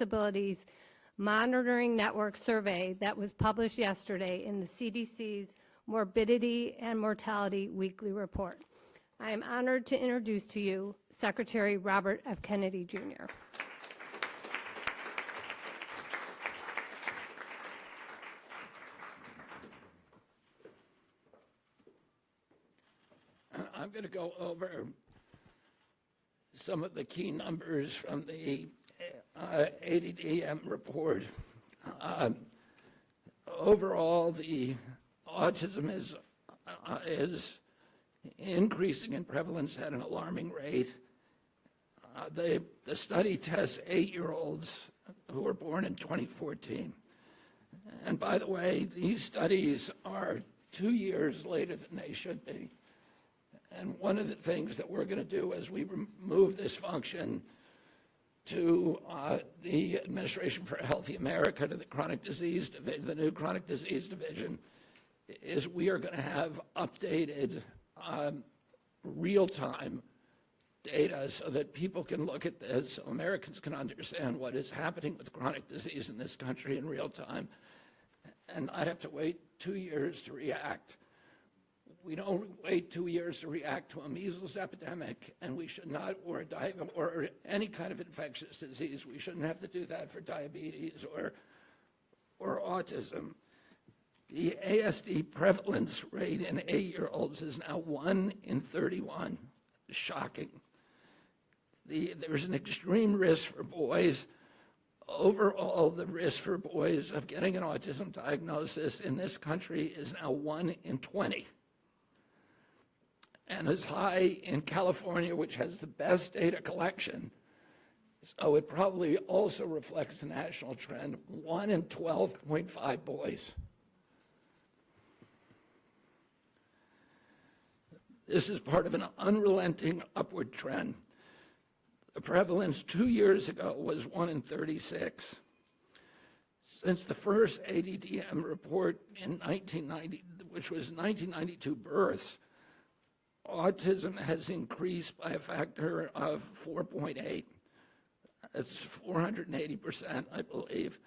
Disabilities Monitoring Network survey that was published yesterday in the CDC's Morbidity and Mortality Weekly Report. I am honored to introduce to you Secretary Robert F. Kennedy, Jr. I'm going to go over some of the key numbers from the ADDM report. Overall, the autism is increasing in prevalence at an alarming rate. The study tests 8-year-olds who were born in 2014. And by the way, these studies are 2 years later than they should be. And one of the things that we're going to do as we move this function to the Administration for a Healthy America, to the Chronic Disease Division, the new Chronic Disease Division, is we are going to have updated real-time data so that people can look at this, so Americans can understand what is happening with chronic disease in this country in real time, and not have to wait 2 years to react. We don't wait 2 years to react to a measles epidemic, and we should not, or any kind of infectious disease. We shouldn't have to do that for diabetes or autism. The ASD prevalence rate in 8-year-olds is now 1 in 31. Shocking. There's an extreme risk for boys. Overall, the risk for boys of getting an autism diagnosis in this country is now 1 in 20. And as high in California, which has the best data collection. So it probably also reflects the national trend, 1 in 12.5 boys. This is part of an unrelenting upward trend. The prevalence 2 years ago was 1 in 36. Since the first ADDM report in 1990, which was 1992 births, autism has increased by a factor of 4.8. That's 480%, I believe.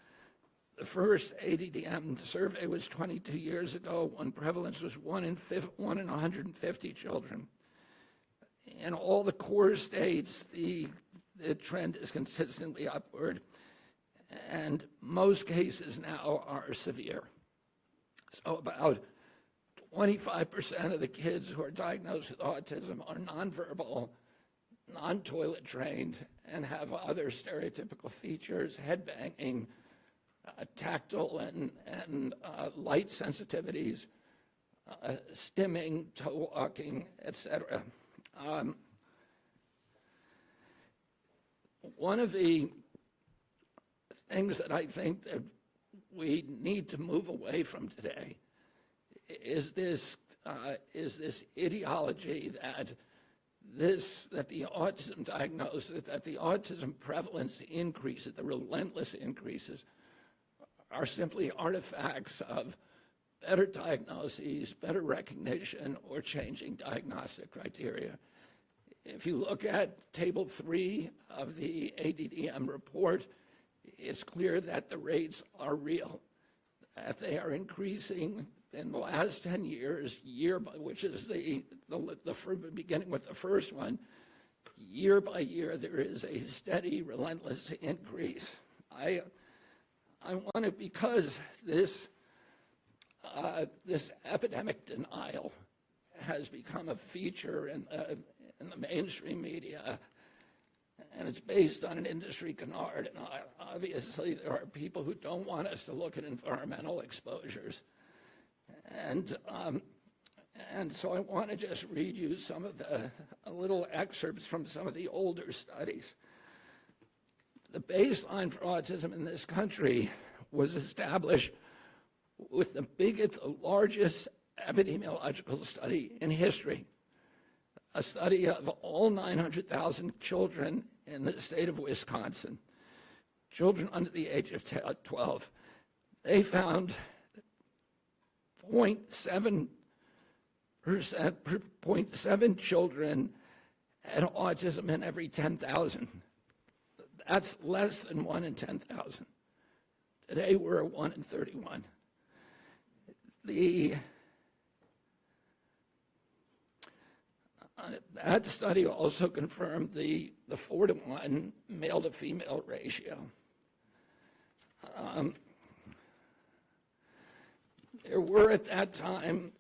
The first ADDM survey was 22 years ago when prevalence was 1 in 150 children. In all the core states, the trend is consistently upward, and most cases now are severe. So about 25% of the kids who are diagnosed with autism are nonverbal, non-toilet trained, and have other stereotypical features, head banging, tactile and light sensitivities, stimming, toe walking, etc. One of the things that I think that we need to move away from today is this ideology that the autism diagnosis, that the autism prevalence increases, the relentless increases, are simply artifacts of better diagnoses, better recognition, or changing diagnostic criteria. If you look at Table 3 of the ADDM report, it's clear that the rates are real, that they are increasing in the last 10 years, which is the beginning with the first one, year by year, there is a steady, relentless increase. I want to, because this epidemic denial has become a feature in the mainstream media, and it's based on an industry canard, and obviously there are people who don't want us to look at environmental exposures. And so I want to just read you some of the little excerpts from some of the older studies. The baseline for autism in this country was established with the largest epidemiological study in history, a study of all 900,000 children in the state of Wisconsin, children under the age of 12. They found 0.7 children had autism in every 10,000. That's less than 1 in 10,000. Today, we're at 1 in 31. That study also confirmed the 4-to-1 male-to-female ratio. There were at that time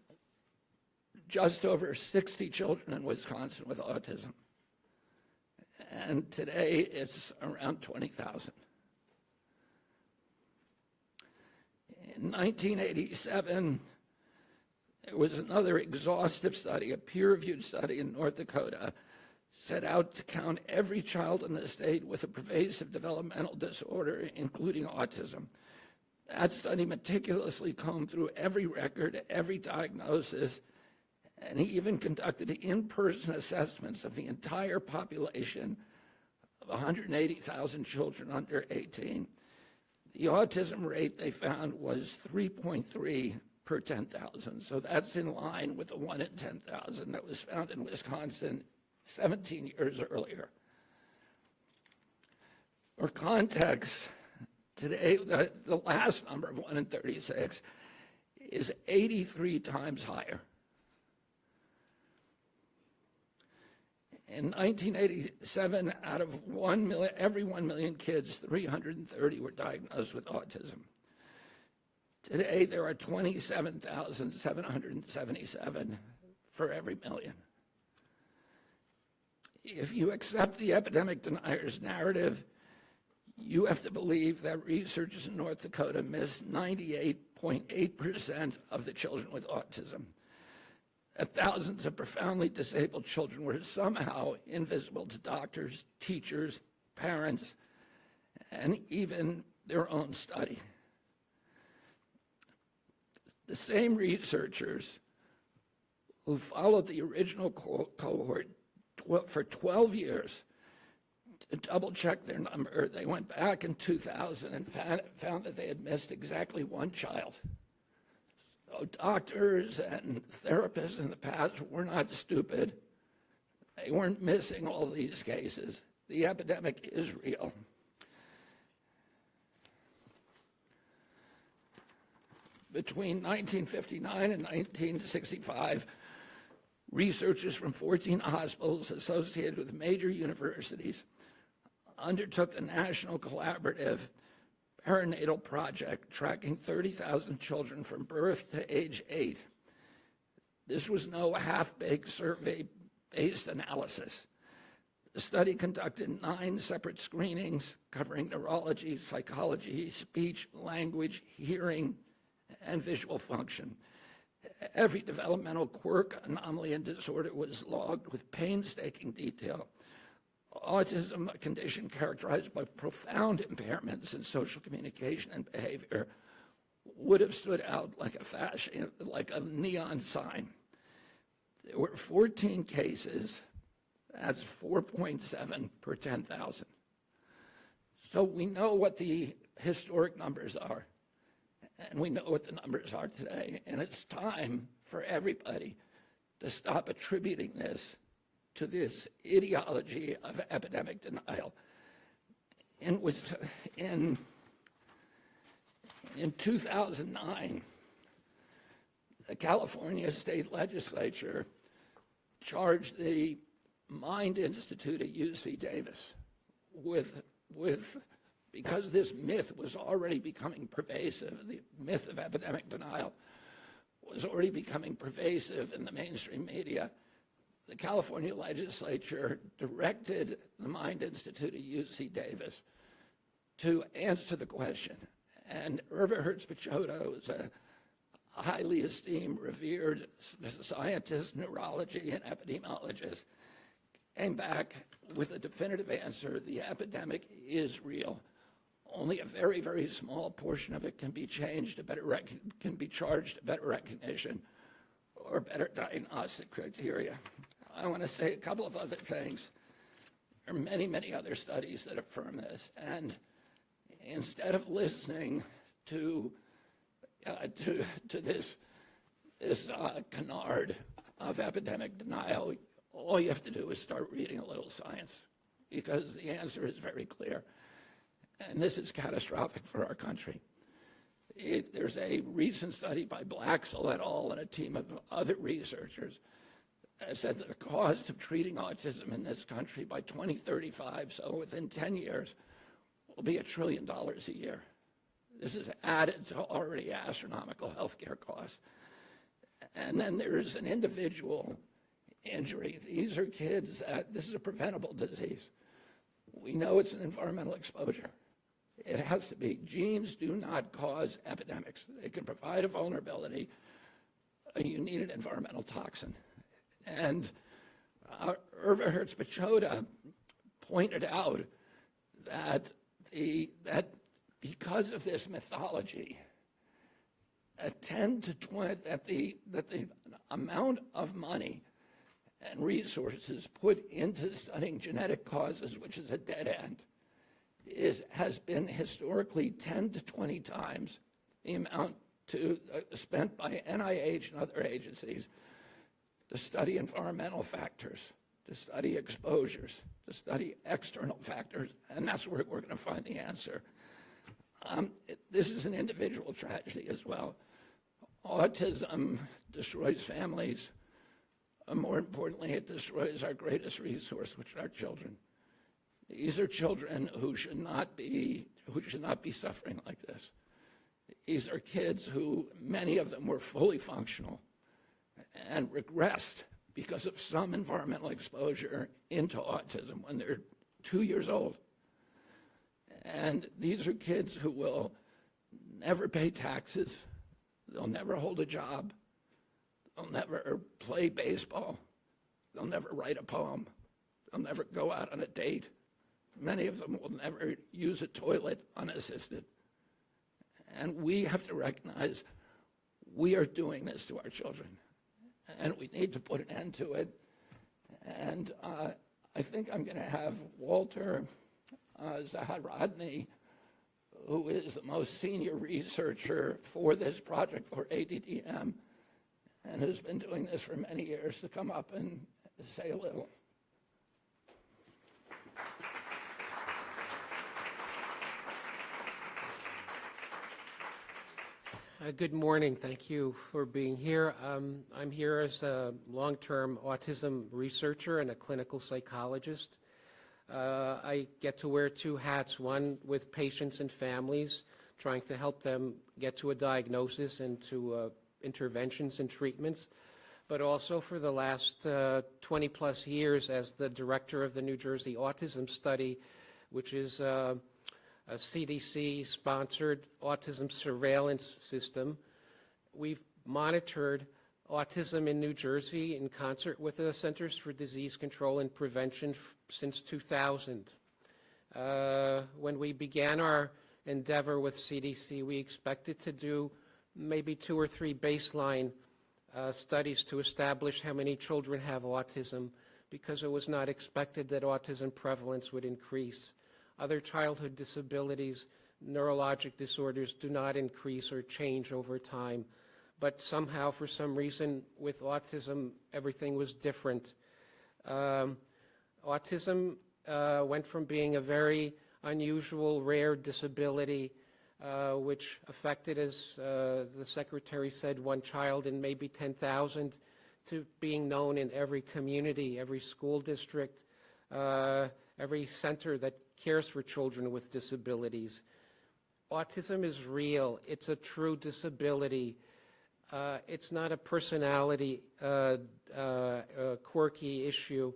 just over 60 children in Wisconsin with autism. And today it's around 20,000. In 1987, there was another exhaustive study, a peer-reviewed study in North Dakota, set out to count every child in the state with a pervasive developmental disorder, including autism. That study meticulously combed through every record, every diagnosis, and he even conducted in-person assessments of the entire population of 180,000 children under 18. The autism rate they found was 3.3 per 10,000. So that's in line with the 1 in 10,000 that was found in Wisconsin 17 years earlier. For context, today, the last number of 1 in 36 is 83 times higher. In 1987, out of every 1 million kids, 330 were diagnosed with autism. Today, there are 27,777 for every million. If you accept the epidemic deniers' narrative, you have to believe that researchers in North Dakota missed 98.8% of the children with autism. That thousands of profoundly disabled children were somehow invisible to doctors, teachers, parents, and even their own study. The same researchers who followed the original cohort for 12 years to double-check their number, they went back in 2000 and found that they had missed exactly one child. So doctors and therapists in the past were not stupid. They weren't missing all these cases. The epidemic is real. Between 1959 and 1965, researchers from 14 hospitals associated with major universities undertook the National Collaborative Perinatal Project, tracking 30,000 children from birth to age 8. This was no half-baked survey-based analysis. The study conducted 9 separate screenings covering neurology, psychology, speech, language, hearing, and visual function. Every developmental quirk, anomaly, and disorder was logged with painstaking detail. Autism, a condition characterized by profound impairments in social communication and behavior, would have stood out like a neon sign. There were 14 cases. That's 4.7 per 10,000. So we know what the historic numbers are, and we know what the numbers are today. And it's time for everybody to stop attributing this to this ideology of epidemic denial. In 2009, the California State Legislature charged the Mind Institute at UC Davis because this myth was already becoming pervasive, the myth of epidemic denial was already becoming pervasive in the mainstream media. The California legislature directed the Mind Institute at UC Davis to answer the question. And Irva Hertz-Pichotto is a highly esteemed, revered scientist, neurology, and epidemiologist, came back with a definitive answer: the epidemic is real. Only a very, very small portion of it can be changed to can be charged to better recognition or better diagnostic criteria. I want to say a couple of other things. There are many, many other studies that affirm this. And instead of listening to this canard of epidemic denial, all you have to do is start reading a little science, because the answer is very clear. and this is catastrophic for our country. There's a recent study by Blaxell et al. And a team of other researchers that said that the cost of treating autism in this country by 2035, so within 10 years, will be $1 trillion a year. This is added to already astronomical healthcare costs. And then there's an individual injury. These are kids that, this is a preventable disease. We know it's an environmental exposure. It has to be. Genes do not cause epidemics. They can provide a vulnerability. You need an environmental toxin. And Irva Hertz-Pachoda pointed out that because of this mythology, that the amount of money and resources put into studying genetic causes, which is a dead end, has been historically 10 to 20 times the amount spent by NIH and other agencies to study environmental factors, to study exposures, to study external factors, and that's where we're going to find the answer. This is an individual tragedy as well. Autism destroys families. More importantly, it destroys our greatest resource, which are our children. These are children who should not be suffering like this. These are kids who, many of them were fully functional and regressed because of some environmental exposure into autism when they're 2 years old. And these are kids who will never pay taxes. They'll never hold a job. They'll never play baseball. They'll never write a poem. They'll never go out on a date. Many of them will never use a toilet unassisted. And we have to recognize we are doing this to our children, and we need to put an end to it. And I think I'm going to have Walter Zaharodny, who is the most senior researcher for this project for ADDM, and who's been doing this for many years, to come up and say a little. Good morning. Thank you for being here. I'm here as a long-term autism researcher and a clinical psychologist. I get to wear two hats, one with patients and families, trying to help them get to a diagnosis and to interventions and treatments, but also for the last 20 plus years as the director of the New Jersey Autism Study, which is a CDC-sponsored autism surveillance system. We've monitored autism in New Jersey in concert with the Centers for Disease Control and Prevention since 2000. When we began our endeavor with CDC, we expected to do maybe 2 or 3 baseline studies to establish how many children have autism, because it was not expected that autism prevalence would increase. Other childhood disabilities, neurologic disorders do not increase or change over time. But somehow, for some reason, with autism, everything was different. Autism went from being a very unusual, rare disability, which affected, as the secretary said, 1 child in maybe 10,000, to being known in every community, every school district, every center that cares for children with disabilities. Autism is real. It's a true disability. It's not a personality quirky issue.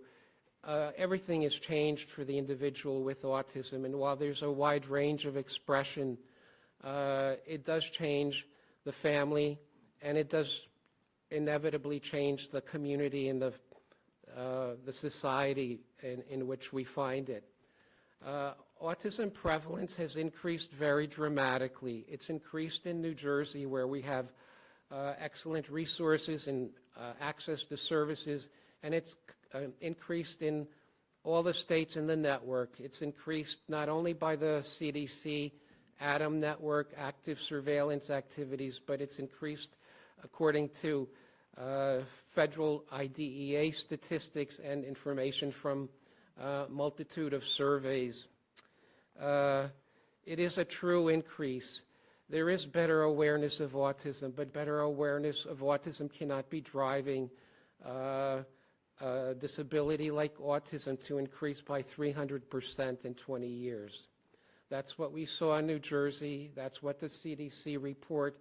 Everything is changed for the individual with autism, and while there's a wide range of expression, it does change the family, and it does inevitably change the community and the society in which we find it. Autism prevalence has increased very dramatically. It's increased in New Jersey, where we have excellent resources and access to services, and it's increased in all the states in the network. It's increased not only by the CDC ATOM network, active surveillance activities, but it's increased according to federal IDEA statistics and information from multitude of surveys. it is a true increase. There is better awareness of autism, but better awareness of autism cannot be driving disability like autism to increase by 300% in 20 years. That's what we saw in New Jersey. That's what the CDC report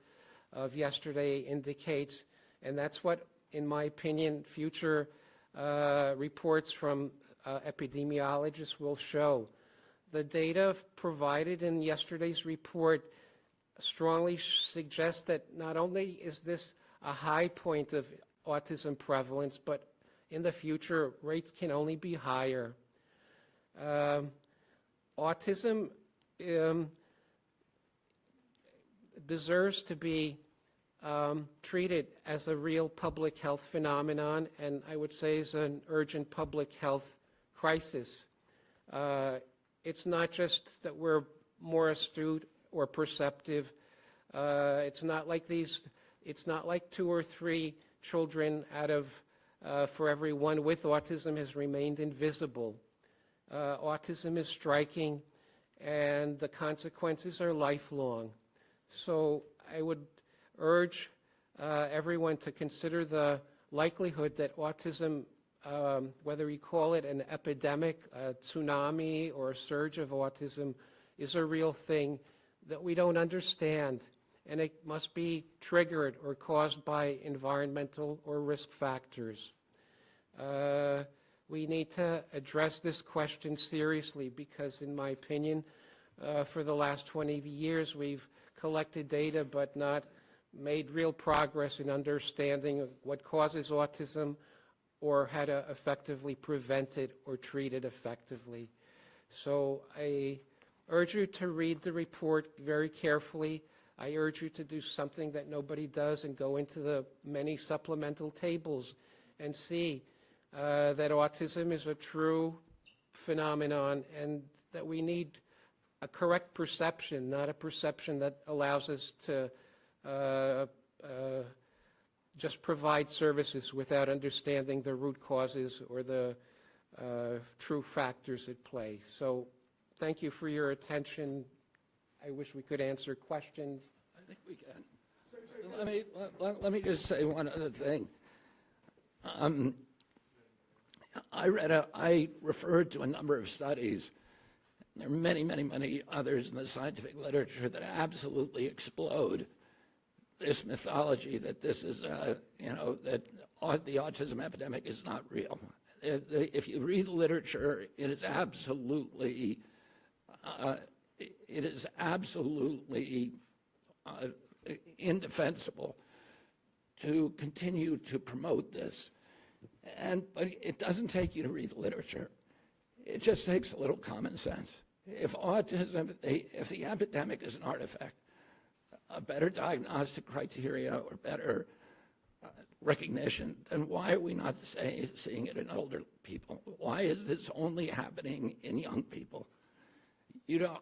of yesterday indicates. And that's what, in my opinion, future reports from epidemiologists will show. The data provided in yesterday's report strongly suggests that not only is this a high point of autism prevalence, but in the future, rates can only be higher. Autism deserves to be treated as a real public health phenomenon, and I would say is an urgent public health crisis. It's not just that we're more astute or perceptive. It's not like 2 or 3 children out of for every one with autism has remained invisible. Autism is striking, and the consequences are lifelong. So I would urge everyone to consider the likelihood that autism, whether you call it an epidemic, a tsunami, or a surge of autism, is a real thing that we don't understand, and it must be triggered or caused by environmental or risk factors. We need to address this question seriously because, in my opinion, for the last 20 years we've collected data but not made real progress in understanding what causes autism or how to effectively prevent it or treat it effectively. So I urge you to read the report very carefully. I urge you to do something that nobody does and go into the many supplemental tables and see that autism is a true phenomenon and that we need a correct perception, not a perception that allows us to just provide services without understanding the root causes or the true factors at play. So thank you for your attention. I wish we could answer questions. I think we can. Let me just say one other thing. I referred to a number of studies. There are many, many, many others in the scientific literature that absolutely explode this mythology that this is, that the autism epidemic is not real. If you read the literature, it is absolutely indefensible to continue to promote this. But it doesn't take you to read the literature. It just takes a little common sense. If the epidemic is an artifact, a better diagnostic criteria or better recognition, then why are we not seeing it in older people? Why is this only happening in young people?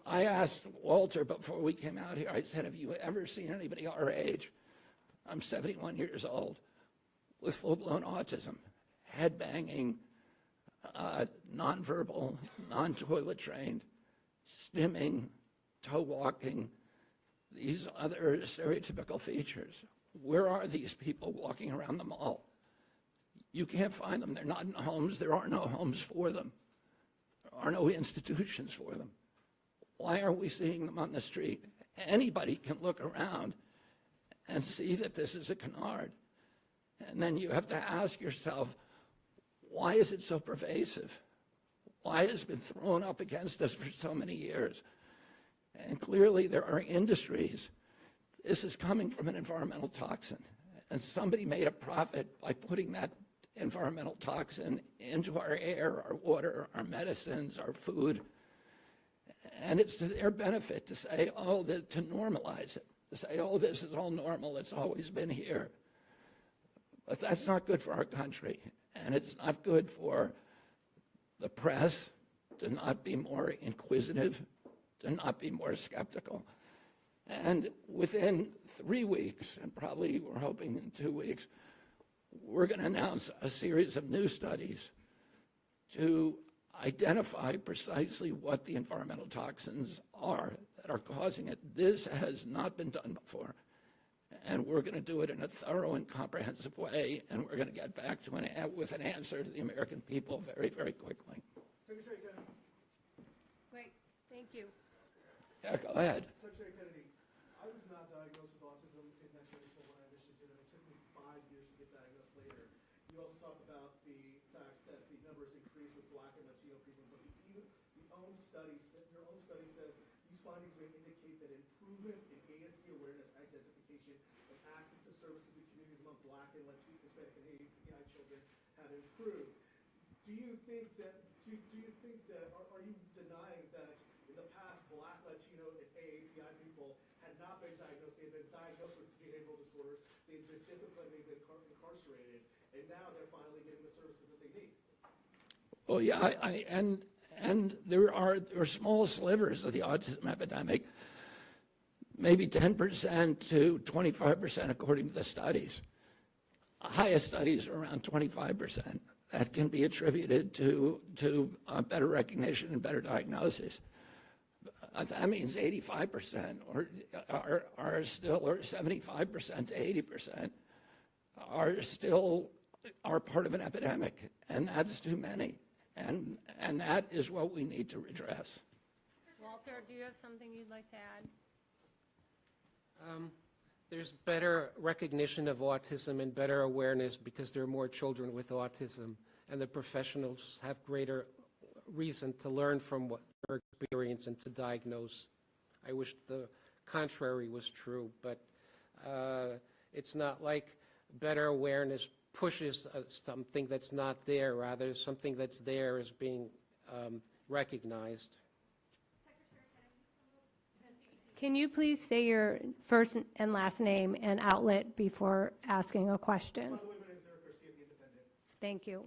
I asked Walter before we came out here, I said, have you ever seen anybody our age? I'm 71 years old with full-blown autism, head banging, nonverbal, non-toilet trained, stimming, toe walking, these other stereotypical features. Where are these people walking around the mall? You can't find them. They're not in homes. There are no homes for them. There are no institutions for them. Why are we seeing them on the street? Anybody can look around and see that this is a canard. And then you have to ask yourself, why is it so pervasive? Why has it been thrown up against us for so many years? And clearly there are industries. This is coming from an environmental toxin. And somebody made a profit by putting that environmental toxin into our air, our water, our medicines, our food. And it's to their benefit to say, to normalize it, to say, this is all normal, it's always been here. But that's not good for our country. And it's not good for the press to not be more inquisitive, to not be more skeptical. And within 3 weeks, and probably we're hoping in 2 weeks, we're going to announce a series of new studies to identify precisely what the environmental toxins are that are causing it. This has not been done before. And we're going to do it in a thorough and comprehensive way, and we're going to get back to with an answer to the American people very, very quickly. Secretary Kennedy. Great, thank you. Yeah, go ahead. Secretary Kennedy, I was not diagnosed with autism in 1994 when I initially did it. It took me 5 years to get diagnosed later. You also talked about the fact that the numbers increased with Black and Latino people, but your own study says these findings may indicate that improvements in ASD awareness, identification, and access to services in communities among Black and Latino, Hispanic, and API children have improved. Do you think that, are you denying that in the past Black, Latino, and AAPI people had not been diagnosed, they had been diagnosed with behavioral disorders, they've been disciplined, they've been incarcerated, and now they're finally getting the services that they need? Well, yeah, and there are small slivers of the autism epidemic, maybe 10% to 25% according to the studies. Highest studies are around 25%. That can be attributed to better recognition and better diagnosis. That means 85% are still, or 75% to 80% are part of an epidemic, and that's too many. And that is what we need to redress. Walter, do you have something you'd like to add? There's better recognition of autism and better awareness because there are more children with autism, and the professionals have greater reason to learn from what their experience and to diagnose. I wish the contrary was true, but it's not like better awareness pushes something that's not there. Rather, something that's there is being recognized. Can you please say your first and last name and outlet before asking a question? By the way, my name is Eric Garcia, The Independent. Thank you.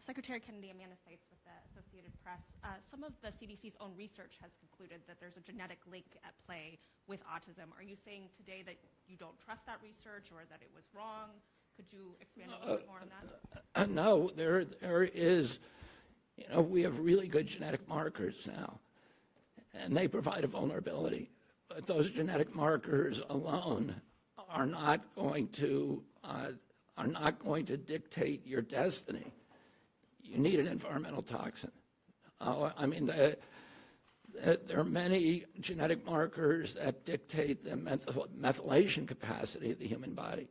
Secretary Kennedy, Amanda Seitz with the Associated Press. Some of the CDC's own research has concluded that there's a genetic link at play with autism. Are you saying today that you don't trust that research or that it was wrong? Could you expand a little bit more on that? No, there is, we have really good genetic markers now, and they provide a vulnerability. But those genetic markers alone are not going to dictate your destiny. You need an environmental toxin. I mean, there are many genetic markers that dictate the methylation capacity of the human body.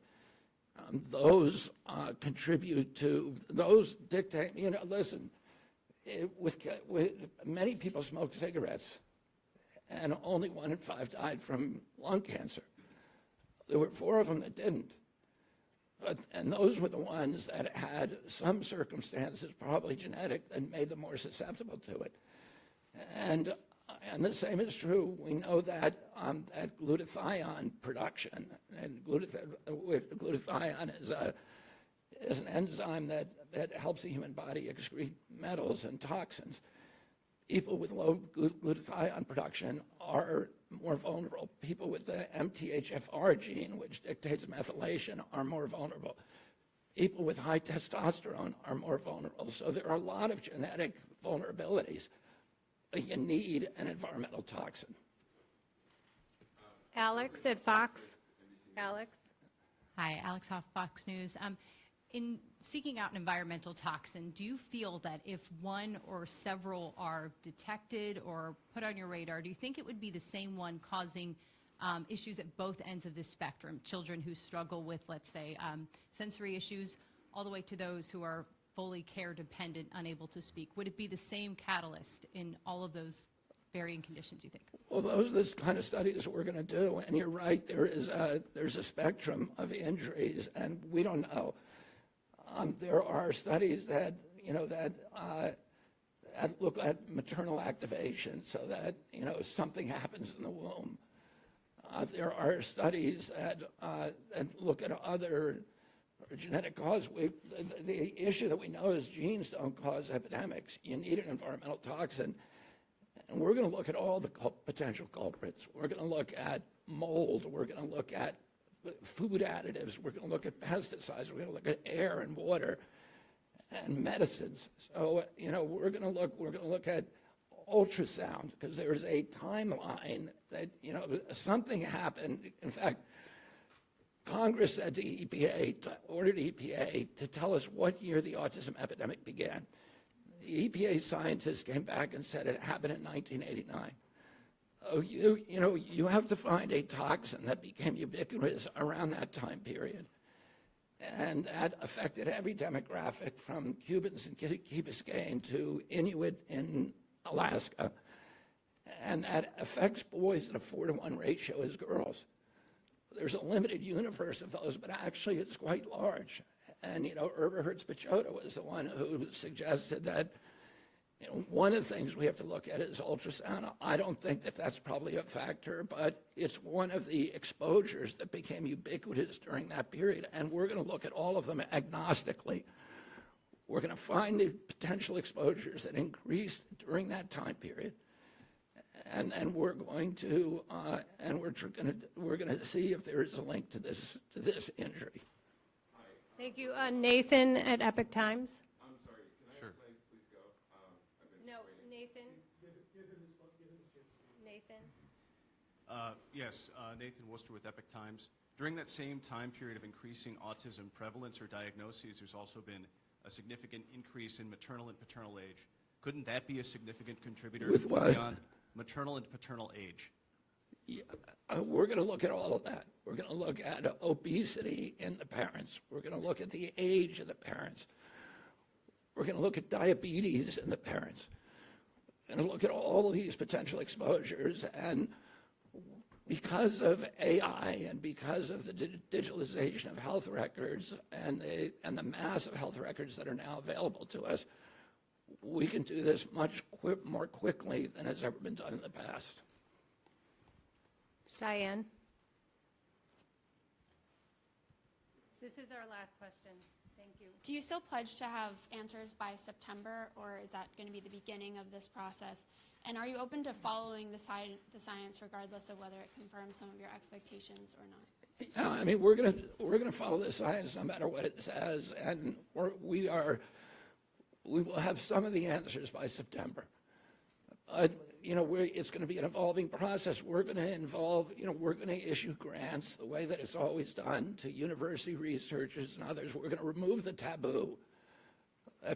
Those contribute to, those dictate, listen, with many people smoke cigarettes, and only 1 in 5 died from lung cancer. There were 4 of them that didn't. And those were the ones that had some circumstances, probably genetic, that made them more susceptible to it. And the same is true. We know that that glutathione production, and glutathione is an enzyme that helps the human body excrete metals and toxins. People with low glutathione production are more vulnerable. People with the MTHFR gene, which dictates methylation, are more vulnerable. People with high testosterone are more vulnerable. So there are a lot of genetic vulnerabilities. But you need an environmental toxin. Alex at Fox. Alex. Hi, Alex Hoff, Fox News. In seeking out an environmental toxin, do you feel that if one or several are detected or put on your radar, do you think it would be the same one causing issues at both ends of the spectrum? Children who struggle with, let's say, sensory issues, all the way to those who are fully care dependent, unable to speak. Would it be the same catalyst in all of those varying conditions, you think? Well, those are the kind of studies we're going to do. And you're right, there's a spectrum of injuries, and we don't know. There are studies that look at maternal activation, so that something happens in the womb. There are studies that look at other genetic cause. The issue that we know is genes don't cause epidemics. You need an environmental toxin, and we're going to look at all the potential culprits. We're going to look at mold. We're going to look at food additives. We're going to look at pesticides. We're going to look at air and water. and medicines. So, we're going to look at ultrasound, because there's a timeline that, something happened. In fact, Congress said to EPA, ordered EPA to tell us what year the autism epidemic began. The EPA scientists came back and said it happened in 1989. Oh, you have to find a toxin that became ubiquitous around that time period. And that affected every demographic, from Cubans in Key Biscayne to Inuit in Alaska. And that affects boys at a 4-to-1 ratio as girls. There's a limited universe of those, but actually it's quite large. And, Irva Hertz-Pichota was the one who suggested that, one of the things we have to look at is ultrasound. I don't think that that's probably a factor, but it's one of the exposures that became ubiquitous during that period. And we're going to look at all of them agnostically. We're going to find the potential exposures that increased during that time period. And we're going to we're going to see if there is a link to this injury. Thank you. Nathan at Epic Times. I'm sorry, can I please go? I've been No, waiting. Nathan. Nathan. Yes, Nathan Worcester with Epic Times. During that same time period of increasing autism prevalence or diagnoses, there's also been a significant increase in maternal and paternal age. Couldn't that be a significant contributor With what? beyond maternal and paternal age? Yeah, we're going to look at all of that. We're going to look at obesity in the parents. We're going to look at the age of the parents. We're going to look at diabetes in the parents. We're going to look at all of these potential exposures. And because of AI and because of the digitalization of health records and the mass of health records that are now available to us, we can do this much more quickly than has ever been done in the past. Cheyenne. This is our last question. Thank you. Do you still pledge to have answers by September, or is that going to be the beginning of this process? And are you open to following the science regardless of whether it confirms some of your expectations or not? Yeah, I mean, we're gonna follow the science no matter what it says, and we will have some of the answers by September. It's going to be an evolving process. We're going to issue grants the way that it's always done to university researchers and others. We're going to remove the taboo.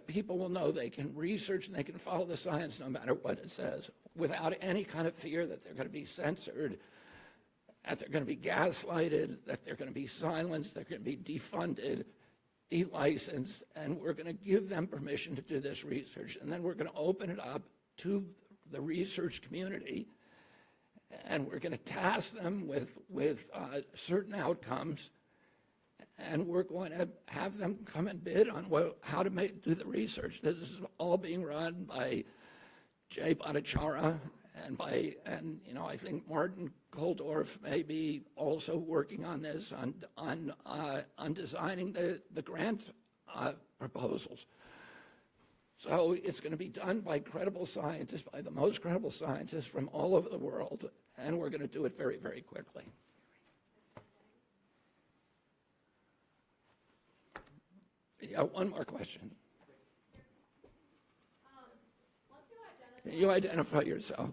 People will know they can research and they can follow the science no matter what it says, without any kind of fear that they're going to be censored, that they're going to be gaslighted, that they're going to be silenced, they're going to be defunded, delicensed, and we're going to give them permission to do this research. And then we're going to open it up to the research community, and we're going to task them with certain outcomes, and we're going to have them come and bid on how to do the research. This is all being run by Jay Bhattacharya and I think Martin Koldorf may be also working on this on designing the grant proposals. So it's going to be done by credible scientists, by the most credible scientists from all over the world, and we're going to do it very, very quickly. Yeah, one more question. You identify yourself.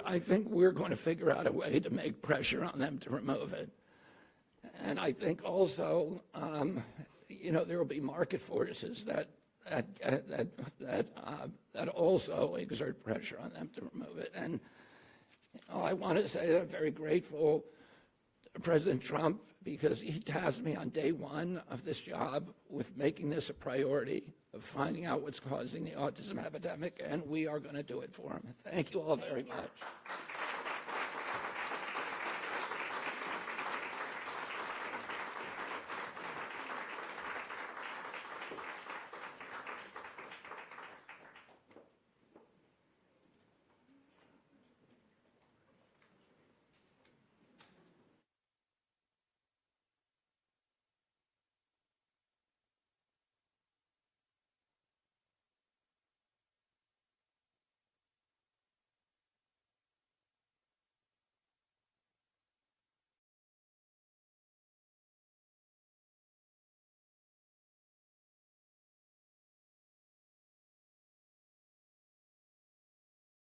I think we're going to figure out a way to make pressure on them to remove it. And I think also, there will be market forces that also exert pressure on them to remove it. And I want to say that I'm very grateful to President Trump, because he tasked me on day one of this job with making this a priority, of finding out what's causing the autism epidemic, and we are going to do it for him. Thank you all very much.